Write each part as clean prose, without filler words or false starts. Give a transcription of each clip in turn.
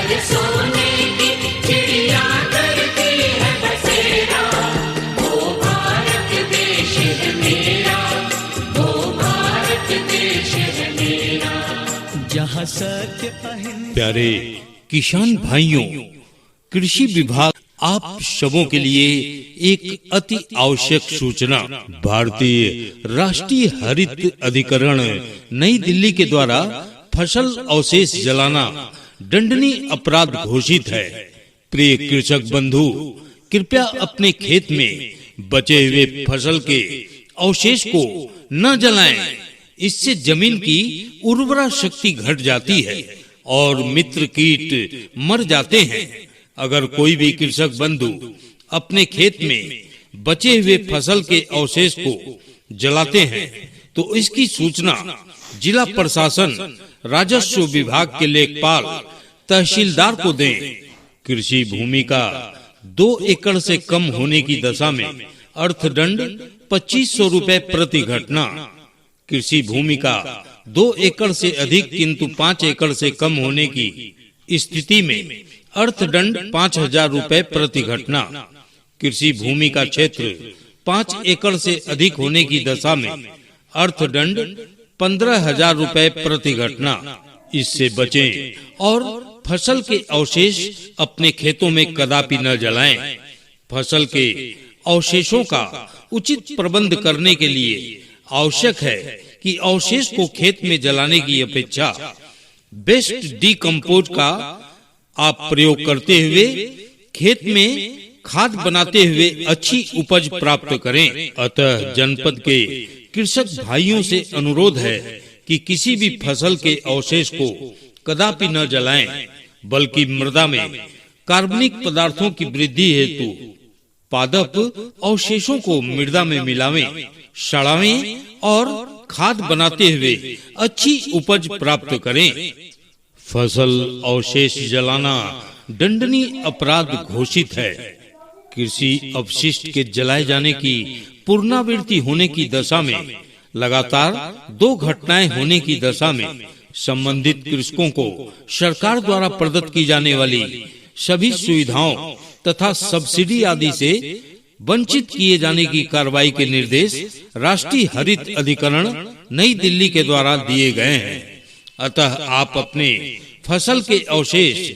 पर सोने की चिड़िया करती है बसेरा, वो भारत देश है मेरा, वो भारत देश है मेरा। जहाँ सत्य प्यारे किसान भाइयों, कृषि विभाग आप सबों के लिए एक अति आवश्यक सूचना। भारतीय राष्ट्रीय हरित अधिकरण नई दिल्ली के द्वारा फसल अवशेष जलाना दंडनीय अपराध घोषित है। प्रिय कृषक बंधु, कृपया अपने खेत में बचे हुए फसल के अवशेष को न जलाएं। इससे जमीन की उर्वरा शक्ति घट जाती है और मित्र कीट मर जाते हैं। अगर कोई भी कृषक बंधु अपने खेत में बचे हुए फसल के अवशेष को जलाते हैं तो इसकी सूचना जिला प्रशासन, राजस्व विभाग के लेखपाल, तहसीलदार को दें। कृषि भूमि का 2 एकड़ से कम होने की दशा में अर्थदंड 2500 रुपए प्रति घटना। कृषि भूमि का 2 एकड़ से अधिक किंतु 5 एकड़ से कम होने की स्थिति में अर्थदंड 5000 रुपए प्रति घटना। कृषि भूमि का क्षेत्र 5 एकड़ से अधिक होने की दशा में अर्थदंड 15000 रुपए प्रति घटना। इससे बचें और फसल के अवशेष अपने खेतों में कदापि न जलाएं। फसल के अवशेषों का उचित प्रबंध करने के लिए आवश्यक है कि अवशेष को खेत में जलाने की अपेक्षा बेस्ट डीकम्पोज का आप प्रयोग करते हुए खेत में खाद बनाते हुए अच्छी उपज प्राप्त करें। अतः जनपद के कृषक भाइयों से अनुरोध है कि किसी भी फसल के अवशेष को कदापि न जलाएं, बल्कि मृदा में कार्बनिक पदार्थों की वृद्धि हेतु पादप अवशेषों को मृदा में मिलावें, सड़ावें और खाद बनाते हुए अच्छी उपज प्राप्त करें। फसल अवशेष जलाना दंडनीय अपराध घोषित है। कृषि अपशिष्ट के जलाए जाने की पुनरावृत्ति होने की दशा में लगातार 2 घटनाएं होने की दशा में संबंधित कृषकों को सरकार द्वारा प्रदत्त की जाने वाली सभी सुविधाओं तथा सब्सिडी आदि से वंचित किए जाने की कार्रवाई के निर्देश राष्ट्रीय हरित अधिकरण नई दिल्ली के द्वारा दिए गए हैं। अतः आप अपने फसल के अवशेष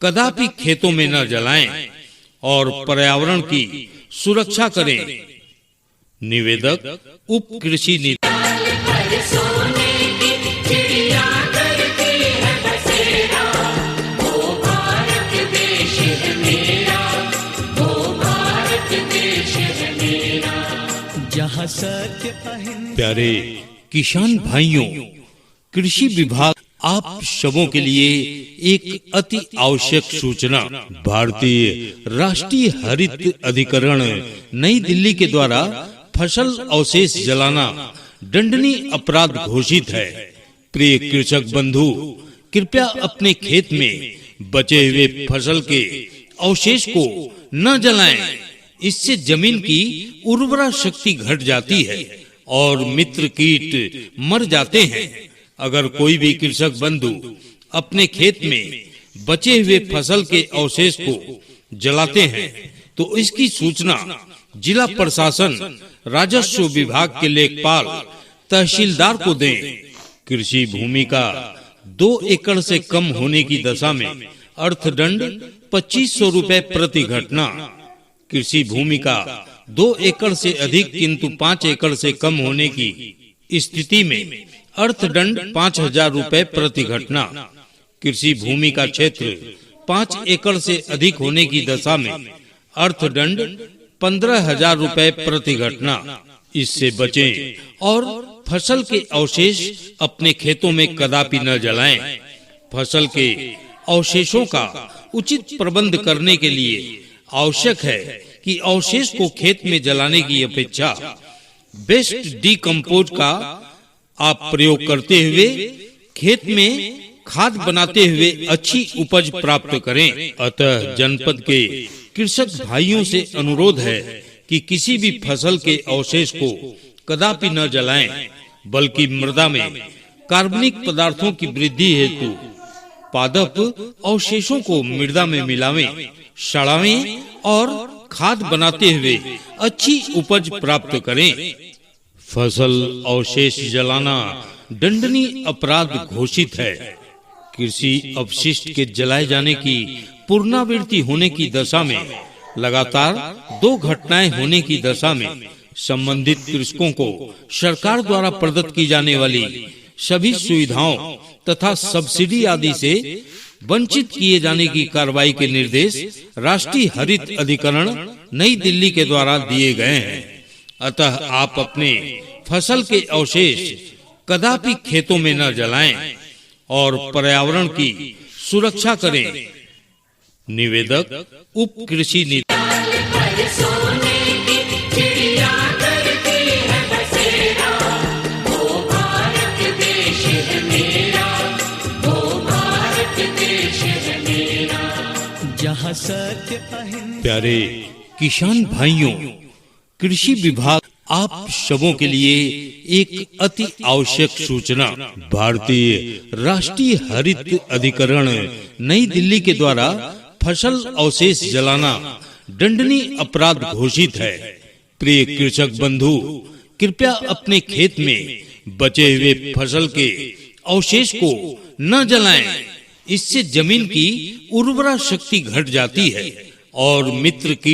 कदापि खेतों में न जलाएं और पर्यावरण की सुरक्षा करें। निवेदक उप कृषि पर सोने की चिड़िया करती है बसेरा, वो भारत देश है मेरा, वो भारत देश है मेरा। जहाँ सत्य प्यारे किसान भाइयों, कृषि विभाग आप सबों के लिए एक अति आवश्यक सूचना। भारतीय राष्ट्रीय हरित अधिकरण नई दिल्ली के द्वारा फसल अवशेष जलाना दंडनीय अपराध घोषित है। प्रिय कृषक बंधु, कृपया अपने खेत में बचे हुए फसल के अवशेष को न जलाएं। इससे जमीन की उर्वरा शक्ति घट जाती है और मित्र कीट मर जाते हैं। अगर कोई भी कृषक बंधु अपने खेत में बचे हुए फसल के अवशेष को जलाते हैं तो इसकी सूचना जिला प्रशासन, राजस्व विभाग के लेखपाल, तहसीलदार को दें। कृषि भूमि का 2 एकड़ से कम होने की दशा में अर्थदंड 2500 रुपए प्रति घटना। कृषि भूमि का 2 एकड़ से अधिक किंतु 5 एकड़ से कम होने की स्थिति में अर्थदंड 5000 रुपए प्रति घटना। कृषि भूमि का क्षेत्र 5 एकड़ से अधिक होने की दशा में अर्थदंड 15000 रुपए प्रति घटना। इससे बचें और फसल के अवशेष अपने खेतों में कदापि न जलाएं। फसल के अवशेषों का उचित प्रबंध करने के लिए आवश्यक है कि अवशेष को खेत में जलाने की अपेक्षा बेस्ट डीकम्पोज का आप प्रयोग करते हुए खेत में खाद बनाते हुए अच्छी उपज प्राप्त करें। अतः जनपद के कृषक भाइयों से अनुरोध है कि किसी भी फसल के अवशेष को कदापि न जलाएं, बल्कि मृदा में कार्बनिक पदार्थों की वृद्धि हेतु पादप अवशेषों को मृदा में मिलावें, सड़ावें और खाद बनाते हुए अच्छी उपज प्राप्त करें। फसल अवशेष जलाना दंडनीय अपराध घोषित है। कृषि अपशिष्ट के जलाए जाने की पुनरावृत्ति होने की दशा में लगातार 2 घटनाएं होने की दशा में संबंधित कृषकों को सरकार द्वारा प्रदत्त की जाने वाली सभी सुविधाओं तथा सब्सिडी आदि से वंचित किए जाने की कार्रवाई के निर्देश राष्ट्रीय हरित अधिकरण नई दिल्ली के द्वारा दिए गए हैं। अतः आप अपने फसल के अवशेष कदापि खेतों में न जलाएं और पर्यावरण की सुरक्षा करें। निवेदक उप कृषि नीति। पर सोने की चिड़िया करती है बसेरा, वो भारत देश है मेरा, वो भारत देश है मेरा। जहाँ सत्य अहिंसा प्यारे किसान भाइयों, कृषि विभाग आप सबों के लिए एक अति आवश्यक सूचना भारतीय राष्ट्रीय हरित अधिकरण नई दिल्ली के द्वारा फसल अवशेष जलाना दंडनीय अपराध घोषित है। प्रिय कृषक बंधु, कृपया अपने खेत में बचे हुए फसल के अवशेष को न जलाएं। इससे जमीन की उर्वरा शक्ति घट जाती है और मित्र की